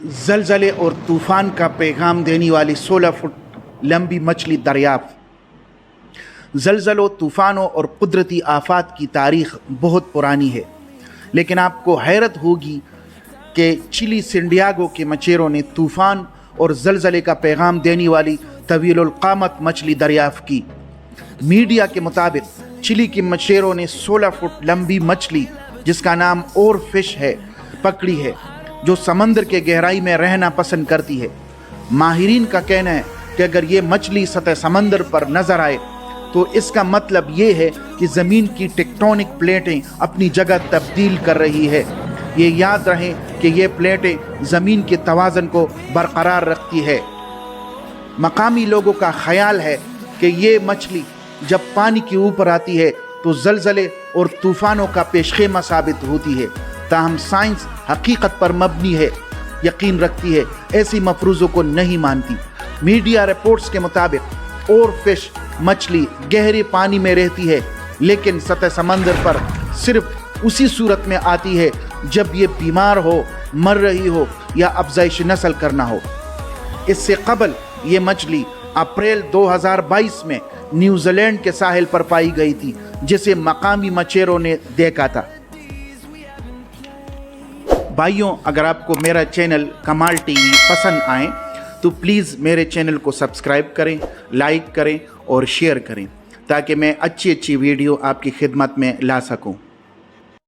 ज़लज़ले और तूफ़ान का पैगाम देने वाली 16 फुट लंबी मछली दरियाफ़्त। ज़लज़लों, तूफ़ानों और कुदरती आफ़ात की तारीख़ बहुत पुरानी है, लेकिन आपको हैरत होगी कि चिली सैंडियागो के मछेरों ने तूफ़ान और ज़लज़ले का पैगाम देने वाली तवीलुल क़ामत मछली दरियाफ़्त की। मीडिया के मुताबिक चिली के मछेरों ने 16 फुट लंबी मछली, जिसका नाम और फिश है, पकड़ी है, जो समंदर के गहराई में रहना पसंद करती है। माहिरीन का कहना है कि अगर ये मछली सतह समंदर पर नजर आए तो इसका मतलब ये है कि ज़मीन की टेक्टोनिक प्लेटें अपनी जगह तब्दील कर रही है। ये याद रहे कि ये प्लेटें ज़मीन के तवाज़न को बरकरार रखती है। मकामी लोगों का ख्याल है कि ये मछली जब पानी के ऊपर आती है तो ज़लज़ले और तूफ़ानों का पेशखेमा साबित होती है। ताहम साइंस हकीकत पर मबनी है, यकीन रखती है, ऐसी मफरूज़ों को नहीं मानती। मीडिया रिपोर्ट्स के मुताबिक और फिश मछली गहरे पानी में रहती है, लेकिन सतह समंदर पर सिर्फ उसी सूरत में आती है जब ये बीमार हो, मर रही हो या अफज़ाइश नस्ल करना हो। इससे कबल ये मछली अप्रैल 2022 में न्यूजीलैंड के साहिल पर पाई गई थी, जिसे मकामी मछेरों ने देखा था। भाइयों, अगर आपको मेरा चैनल कमाल टीवी पसंद आए तो प्लीज़ मेरे चैनल को सब्सक्राइब करें, लाइक करें और शेयर करें, ताकि मैं अच्छी वीडियो आपकी खिदमत में ला सकूं।